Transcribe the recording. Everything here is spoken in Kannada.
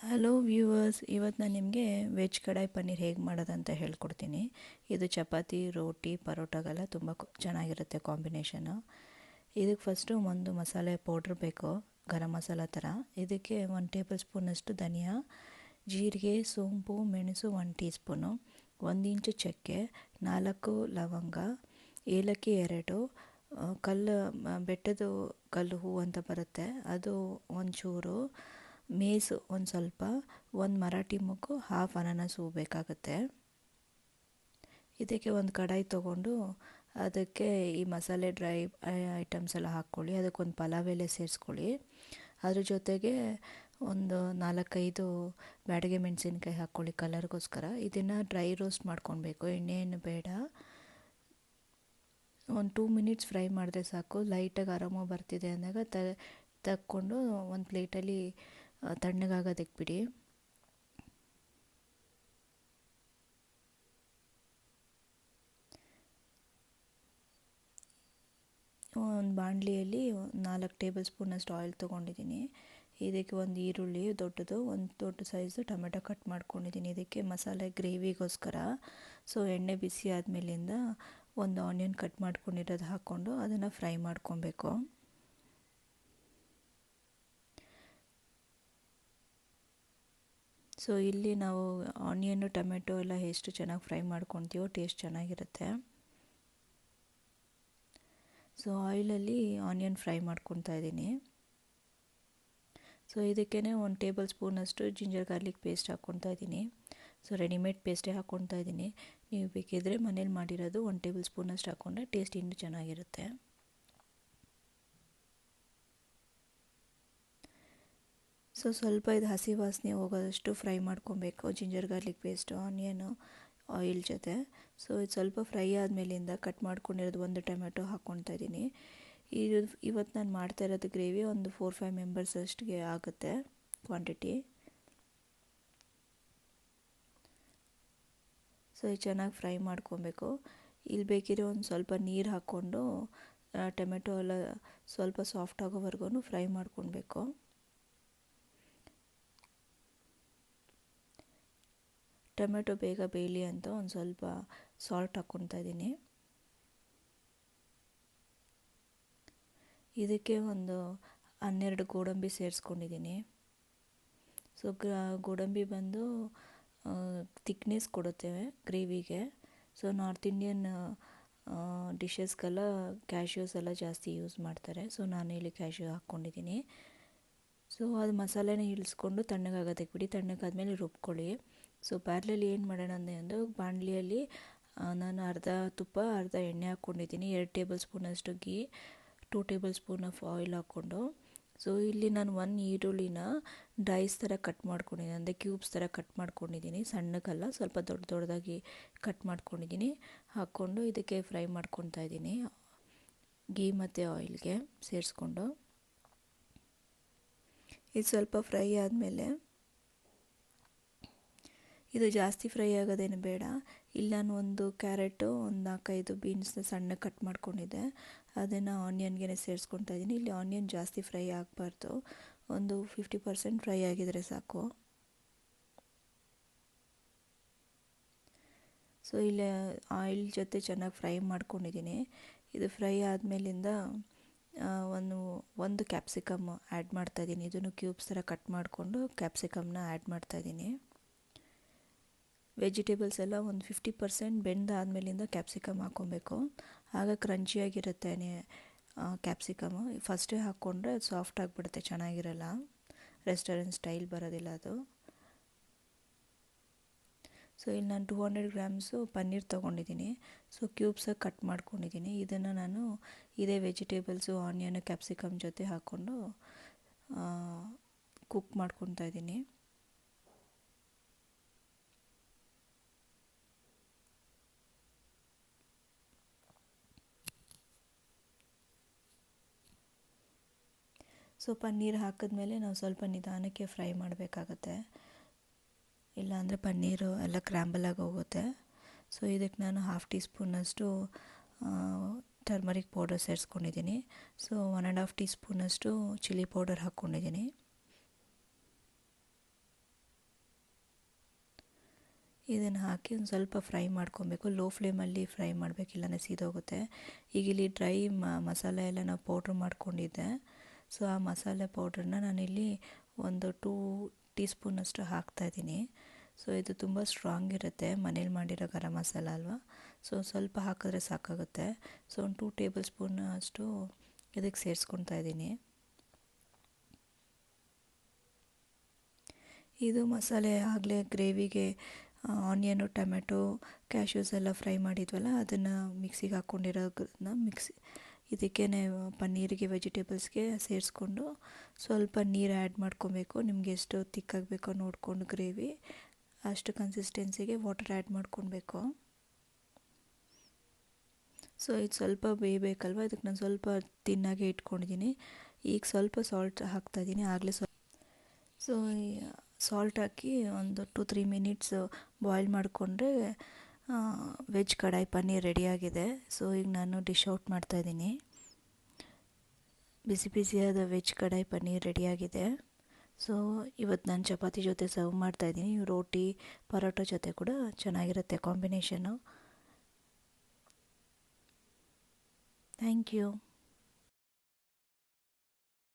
ಹಲೋ ವ್ಯೂವರ್ಸ್, ಇವತ್ತು ನಾನು ನಿಮಗೆ ವೆಜ್ ಕಡಾಯಿ ಪನ್ನೀರ್ ಹೇಗೆ ಮಾಡೋದಂತ ಹೇಳ್ಕೊಡ್ತೀನಿ. ಇದು ಚಪಾತಿ, ರೋಟಿ, ಪರೋಟಾಗೆಲ್ಲ ತುಂಬ ಚೆನ್ನಾಗಿರುತ್ತೆ ಕಾಂಬಿನೇಷನು. ಇದಕ್ಕೆ ಫಸ್ಟು ಒಂದು ಮಸಾಲೆ ಪೌಡ್ರ್ ಬೇಕು, ಗರಂ ಮಸಾಲ ಥರ. ಇದಕ್ಕೆ 1 ಟೇಬಲ್ ಸ್ಪೂನಷ್ಟು ಧನಿಯಾ, ಜೀರಿಗೆ, ಸೋಂಪು, ಮೆಣಸು 1 ಟೀ ಸ್ಪೂನು, 1 ಇಂಚು ಚಕ್ಕೆ, 4 ಲವಂಗ, ಏಲಕ್ಕಿ 2, ಬೆಟ್ಟದ ಕಲ್ಲು ಹೂವು ಅಂತ ಬರುತ್ತೆ ಅದು ಒಂಚೂರು, ಮೇಸು ಒಂದು ಸ್ವಲ್ಪ, ಒಂದು ಮರಾಠಿ ಮೊಗ್ಗು, ಹಾಫ್ ಅನಾನಸ್ ಹೂವು ಬೇಕಾಗುತ್ತೆ. ಇದಕ್ಕೆ ಒಂದು ಕಡಾಯಿ ತೊಗೊಂಡು ಅದಕ್ಕೆ ಈ ಮಸಾಲೆ ಡ್ರೈ ಐಟಮ್ಸ್ ಎಲ್ಲ ಹಾಕ್ಕೊಳ್ಳಿ. ಅದಕ್ಕೊಂದು ಪಲಾವ್ ಎಲೆ ಸೇರಿಸ್ಕೊಳ್ಳಿ. ಅದ್ರ ಜೊತೆಗೆ ಒಂದು 4-5 ಬ್ಯಾಡಗೆ ಮೆಣಸಿನ್ಕಾಯಿ ಹಾಕ್ಕೊಳ್ಳಿ ಕಲರ್ಗೋಸ್ಕರ. ಇದನ್ನು ಡ್ರೈ ರೋಸ್ಟ್ ಮಾಡ್ಕೊಳ್ಬೇಕು, ಎಣ್ಣೆ ಏನು ಬೇಡ. ಒಂದು 2 ಮಿನಿಟ್ಸ್ ಫ್ರೈ ಮಾಡಿದ್ರೆ ಸಾಕು. ಲೈಟಾಗಿ ಅರೋಮ ಬರ್ತಿದೆ ಅಂದಾಗ ತಕ್ಕೊಂಡು ಒಂದು ಪ್ಲೇಟಲ್ಲಿ ತಣ್ಣಗಾಗೋದಕ್ಕೆ ಬಿಡಿ. ಒಂದು ಬಾಣಲಿಯಲ್ಲಿ 4 ಟೇಬಲ್ ಸ್ಪೂನಷ್ಟು ಆಯಿಲ್ ತೊಗೊಂಡಿದ್ದೀನಿ. ಇದಕ್ಕೆ ಒಂದು ಈರುಳ್ಳಿ ದೊಡ್ಡದು, ಒಂದು ದೊಡ್ಡ ಸೈಜು ಟೊಮೆಟೊ ಕಟ್ ಮಾಡ್ಕೊಂಡಿದ್ದೀನಿ ಇದಕ್ಕೆ ಮಸಾಲೆ ಗ್ರೇವಿಗೋಸ್ಕರ. ಸೊ ಎಣ್ಣೆ ಬಿಸಿ ಆದಮೇಲಿಂದ ಒಂದು ಆನಿಯನ್ ಕಟ್ ಮಾಡ್ಕೊಂಡಿರೋದು ಹಾಕ್ಕೊಂಡು ಅದನ್ನು ಫ್ರೈ ಮಾಡ್ಕೊಬೇಕು. ಸೊ ಇಲ್ಲಿ ನಾವು ಆನಿಯನ್ನು ಟೊಮೆಟೊ ಎಲ್ಲ ಎಷ್ಟು ಚೆನ್ನಾಗಿ ಫ್ರೈ ಮಾಡ್ಕೊತೀವೋ ಟೇಸ್ಟ್ ಚೆನ್ನಾಗಿರುತ್ತೆ. ಸೊ ಆಯಿಲಲ್ಲಿ ಆನಿಯನ್ ಫ್ರೈ ಮಾಡ್ಕೊತಾ ಇದ್ದೀನಿ. ಸೊ ಇದಕ್ಕೇ 1 ಟೇಬಲ್ ಸ್ಪೂನಷ್ಟು ಜಿಂಜರ್ ಗಾರ್ಲಿಕ್ ಪೇಸ್ಟ್ ಹಾಕ್ಕೊತಾ ಇದ್ದೀನಿ. ಸೊ ರೆಡಿಮೇಡ್ ಪೇಸ್ಟೇ ಹಾಕ್ಕೊತಾ ಇದ್ದೀನಿ. ನೀವು ಬೇಕಿದ್ದರೆ ಮನೇಲಿ ಮಾಡಿರೋದು 1 ಟೇಬಲ್ ಸ್ಪೂನಷ್ಟು ಹಾಕ್ಕೊಂಡ್ರೆ ಟೇಸ್ಟ್ ಇನ್ನೂ ಚೆನ್ನಾಗಿರುತ್ತೆ. ಸೊ ಸ್ವಲ್ಪ ಇದು ಹಸಿ ವಾಸನೆ ಹೋಗೋದಷ್ಟು ಫ್ರೈ ಮಾಡ್ಕೊಬೇಕು, ginger garlic paste, onion, oil ಜೊತೆ. ಸೊ ಇದು ಸ್ವಲ್ಪ ಫ್ರೈ ಆದಮೇಲಿಂದ ಕಟ್ ಮಾಡ್ಕೊಂಡಿರೋದು 1 ಟೊಮೆಟೊ ಹಾಕ್ಕೊತಾ ಇದ್ದೀನಿ. ಇವತ್ತು ನಾನು ಮಾಡ್ತಾ ಇರೋದು ಗ್ರೇವಿ ಒಂದು 4-5 ಮೆಂಬರ್ಸ್ ಅಷ್ಟಿಗೆ ಆಗುತ್ತೆ ಕ್ವಾಂಟಿಟಿ. ಸೊ ಇದು ಚೆನ್ನಾಗಿ ಫ್ರೈ ಮಾಡ್ಕೊಬೇಕು. ಇಲ್ಲಿ ಬೇಕಿರೋ ಒಂದು ಸ್ವಲ್ಪ ನೀರು ಹಾಕ್ಕೊಂಡು ಟೊಮೆಟೊ ಎಲ್ಲ ಸ್ವಲ್ಪ ಸಾಫ್ಟ್ ಆಗೋವರೆಗೂ ಫ್ರೈ ಮಾಡ್ಕೊಬೇಕು. ಟೊಮೆಟೊ ಬೇಗ ಬೇಯಲಿ ಅಂತ ಒಂದು ಸ್ವಲ್ಪ ಸಾಲ್ಟ್ ಹಾಕ್ಕೊತಾ ಇದ್ದೀನಿ. ಇದಕ್ಕೆ ಒಂದು 12 ಗೋಡಂಬಿ ಸೇರಿಸ್ಕೊಂಡಿದ್ದೀನಿ. ಸೊ ಗೋಡಂಬಿ ಬಂದು ಥಿಕ್ನೆಸ್ ಕೊಡುತ್ತೇವೆ ಗ್ರೇವಿಗೆ. ಸೊ ನಾರ್ತ್ ಇಂಡಿಯನ್ ಡಿಶಸ್ಗೆಲ್ಲ ಕ್ಯಾಶ್ಯೂಸ್ ಎಲ್ಲ ಜಾಸ್ತಿ ಯೂಸ್ ಮಾಡ್ತಾರೆ. ಸೊ ನಾನು ಇಲ್ಲಿ ಕ್ಯಾಶ್ಯೂ ಹಾಕ್ಕೊಂಡಿದ್ದೀನಿ. ಸೊ ಅದು ಮಸಾಲೆನ ಇಳಿಸ್ಕೊಂಡು ತಣ್ಣಗಾಗೋದಕ್ಕೆ ಬಿಡಿ. ತಣ್ಣಗಾದ್ಮೇಲೆ ರುಬ್ಕೊಳ್ಳಿ. ಸೊ ಪ್ಯಾರ್ಲಲ್ಲಿ ಏನು ಮಾಡೋಣ ಅಂದರೆ ಬಾಣಲಿಯಲ್ಲಿ ನಾನು ಅರ್ಧ ತುಪ್ಪ ಅರ್ಧ ಎಣ್ಣೆ ಹಾಕ್ಕೊಂಡಿದ್ದೀನಿ. 2 ಟೇಬಲ್ ಸ್ಪೂನಷ್ಟು ghee, 2 table spoon of oil ಹಾಕ್ಕೊಂಡು. ಸೊ ಇಲ್ಲಿ ನಾನು 1 ಈರುಳ್ಳಿನ ಡೈಸ್ ಥರ ಕಟ್ ಮಾಡ್ಕೊಂಡಿದ್ದೀನಿ, ಅಂದರೆ ಕ್ಯೂಬ್ಸ್ ಥರ ಕಟ್ ಮಾಡ್ಕೊಂಡಿದ್ದೀನಿ. ಸಣ್ಣಕ್ಕಲ್ಲ, ಸ್ವಲ್ಪ ದೊಡ್ಡದಾಗಿ ಕಟ್ ಮಾಡ್ಕೊಂಡಿದ್ದೀನಿ. ಹಾಕ್ಕೊಂಡು ಇದಕ್ಕೆ ಫ್ರೈ ಮಾಡ್ಕೊತಾ ಇದ್ದೀನಿ ಗೀ ಮತ್ತು ಆಯಿಲ್ಗೆ ಸೇರಿಸ್ಕೊಂಡು. ಇದು ಸ್ವಲ್ಪ ಫ್ರೈ ಆದಮೇಲೆ, ಇದು ಜಾಸ್ತಿ ಫ್ರೈ ಆಗೋದೇನು ಬೇಡ. ಇಲ್ಲಿ ನಾನು ಒಂದು ಕ್ಯಾರೆಟು, ಒಂದು 4-5 ಬೀನ್ಸ್ನ ಸಣ್ಣ ಕಟ್ ಮಾಡ್ಕೊಂಡಿದ್ದೆ, ಅದನ್ನು ಆನಿಯನ್ಗೆ ಸೇರಿಸ್ಕೊತಾ ಇದ್ದೀನಿ. ಇಲ್ಲಿ ಆನಿಯನ್ ಜಾಸ್ತಿ ಫ್ರೈ ಆಗಬಾರ್ದು, ಒಂದು 50% ಫ್ರೈ ಆಗಿದರೆ ಸಾಕು. ಸೊ ಇಲ್ಲಿ ಆಯಿಲ್ ಜೊತೆ ಚೆನ್ನಾಗಿ ಫ್ರೈ ಮಾಡ್ಕೊಂಡಿದ್ದೀನಿ. ಇದು ಫ್ರೈ ಆದಮೇಲಿಂದ ಒಂದು ಕ್ಯಾಪ್ಸಿಕಮ್ ಆ್ಯಡ್ ಮಾಡ್ತಾಯಿದ್ದೀನಿ. ಇದನ್ನು ಕ್ಯೂಬ್ಸ್ ಥರ ಕಟ್ ಮಾಡಿಕೊಂಡು ಕ್ಯಾಪ್ಸಿಕಮ್ನ ಆ್ಯಡ್ ಮಾಡ್ತಾಯಿದ್ದೀನಿ. ವೆಜಿಟೇಬಲ್ಸ್ ಎಲ್ಲ ಒಂದು 50% ಬೆಂದಾದ್ಮೇಲಿಂದ ಕ್ಯಾಪ್ಸಿಕಮ್ ಹಾಕ್ಕೊಬೇಕು, ಆಗ ಕ್ರಂಚಿಯಾಗಿರುತ್ತೆ ಕ್ಯಾಪ್ಸಿಕಮು. ಫಸ್ಟೇ ಹಾಕ್ಕೊಂಡ್ರೆ ಸಾಫ್ಟ್ ಆಗಿಬಿಡುತ್ತೆ, ಚೆನ್ನಾಗಿರಲ್ಲ, ರೆಸ್ಟೋರೆಂಟ್ ಸ್ಟೈಲ್ ಬರೋದಿಲ್ಲ ಅದು. ಸೊ ಇಲ್ಲಿ ನಾನು 200 ಗ್ರಾಮ್ಸು ಪನ್ನೀರ್ ತೊಗೊಂಡಿದ್ದೀನಿ. ಸೊ ಕ್ಯೂಬ್ಸಾಗಿ ಕಟ್ ಮಾಡ್ಕೊಂಡಿದ್ದೀನಿ. ಇದನ್ನು ನಾನು ಇದೇ ವೆಜಿಟೇಬಲ್ಸು, ಆನಿಯನ್, ಕ್ಯಾಪ್ಸಿಕಮ್ ಜೊತೆ ಹಾಕ್ಕೊಂಡು ಕುಕ್ ಮಾಡ್ಕೊತಾ ಇದ್ದೀನಿ. ಸೊ ಪನ್ನೀರ್ ಹಾಕಿದ್ಮೇಲೆ ನಾವು ಸ್ವಲ್ಪ ನಿಧಾನಕ್ಕೆ ಫ್ರೈ ಮಾಡಬೇಕಾಗತ್ತೆ, ಇಲ್ಲಾಂದರೆ ಪನ್ನೀರು ಎಲ್ಲ ಕ್ರ್ಯಾಂಬಲ್ ಆಗಿ ಹೋಗುತ್ತೆ. ಸೊ ಇದಕ್ಕೆ ನಾನು 1/2 ಟೀ ಸ್ಪೂನಷ್ಟು ಟರ್ಮರಿಕ್ ಪೌಡರ್ ಸೇರಿಸ್ಕೊಂಡಿದ್ದೀನಿ. ಸೊ 1.5 ಟೀ ಸ್ಪೂನಷ್ಟು ಚಿಲ್ಲಿ ಪೌಡರ್ ಹಾಕ್ಕೊಂಡಿದ್ದೀನಿ. ಇದನ್ನು ಹಾಕಿ ಒಂದು ಸ್ವಲ್ಪ ಫ್ರೈ ಮಾಡ್ಕೊಬೇಕು. ಲೋ ಫ್ಲೇಮಲ್ಲಿ ಫ್ರೈ ಮಾಡಬೇಕು, ಇಲ್ಲಾಂದರೆ ಸೀದೋಗುತ್ತೆ. ಈಗ ಇಲ್ಲಿ ಡ್ರೈ ಮಸಾಲೆ ಎಲ್ಲ ನಾವು ಪೌಡ್ರ್ ಮಾಡ್ಕೊಂಡಿದ್ದೆ. ಸೊ ಆ ಮಸಾಲೆ ಪೌಡ್ರನ್ನ ನಾನಿಲ್ಲಿ ಒಂದು 2 ಟೀ ಸ್ಪೂನಷ್ಟು ಹಾಕ್ತಾಯಿದ್ದೀನಿ. ಸೊ ಇದು ತುಂಬ ಸ್ಟ್ರಾಂಗ್ ಇರುತ್ತೆ, ಮನೇಲಿ ಮಾಡಿರೋ ಗರಂ ಮಸಾಲ ಅಲ್ವಾ. ಸೊ ಸ್ವಲ್ಪ ಹಾಕಿದ್ರೆ ಸಾಕಾಗುತ್ತೆ. ಸೊ ಒಂದು 2 ಟೇಬಲ್ ಸ್ಪೂನ್ ಅಷ್ಟು ಇದಕ್ಕೆ ಸೇರಿಸ್ಕೊತಾ ಇದ್ದೀನಿ. ಇದು ಮಸಾಲೆ ಆಗಲೇ ಗ್ರೇವಿಗೆ ಆನಿಯನು, ಟೊಮೆಟೊ, ಕ್ಯಾಶ್ಯೂಸ್ ಎಲ್ಲ ಫ್ರೈ ಮಾಡಿದ್ವಲ್ಲ, ಅದನ್ನು ಮಿಕ್ಸಿಗೆ ಹಾಕ್ಕೊಂಡಿರೋದನ್ನ ಇದಕ್ಕೆ ಪನ್ನೀರಿಗೆ, ವೆಜಿಟೇಬಲ್ಸ್ಗೆ ಸೇರಿಸ್ಕೊಂಡು ಸ್ವಲ್ಪ ನೀರು ಆ್ಯಡ್ ಮಾಡ್ಕೊಬೇಕು. ನಿಮಗೆ ಎಷ್ಟು ತಿಕ್ಕಾಗಬೇಕೋ ನೋಡಿಕೊಂಡು ಗ್ರೇವಿ ಅಷ್ಟು ಕನ್ಸಿಸ್ಟೆನ್ಸಿಗೆ ವಾಟರ್ ಆ್ಯಡ್ ಮಾಡ್ಕೊಳ್ಬೇಕು. ಸೊ ಇದು ಸ್ವಲ್ಪ ಬೇಯಬೇಕಲ್ವ, ಇದಕ್ಕೆ ನಾನು ಸ್ವಲ್ಪ ತಿನ್ನಾಗೆ ಇಟ್ಕೊಂಡಿದ್ದೀನಿ. ಈಗ ಸ್ವಲ್ಪ ಸಾಲ್ಟ್ ಹಾಕ್ತಾಯಿದ್ದೀನಿ. ಆಗಲೇ ಸೊ ಸಾಲ್ಟ್ ಹಾಕಿ ಒಂದು 2-3 ಮಿನಿಟ್ಸ್ ಬಾಯ್ಲ್ ಮಾಡಿಕೊಂಡ್ರೆ ವೆಜ್ ಕಡಾಯಿ ಪನ್ನೀರ್ ರೆಡಿಯಾಗಿದೆ. ಸೊ ಈಗ ನಾನು ಡಿಶ್ ಔಟ್ ಮಾಡ್ತಾಯಿದ್ದೀನಿ. ಬಿಸಿ ಬಿಸಿಯಾದ ವೆಜ್ ಕಡಾಯಿ ಪನ್ನೀರ್ ರೆಡಿಯಾಗಿದೆ. ಸೊ ಇವತ್ತು ನಾನು ಚಪಾತಿ ಜೊತೆ ಸರ್ವ್ ಮಾಡ್ತಾಯಿದ್ದೀನಿ. ರೋಟಿ, ಪರೋಟ ಜೊತೆ ಕೂಡ ಚೆನ್ನಾಗಿರುತ್ತೆ ಕಾಂಬಿನೇಷನ್ನು. Thank you.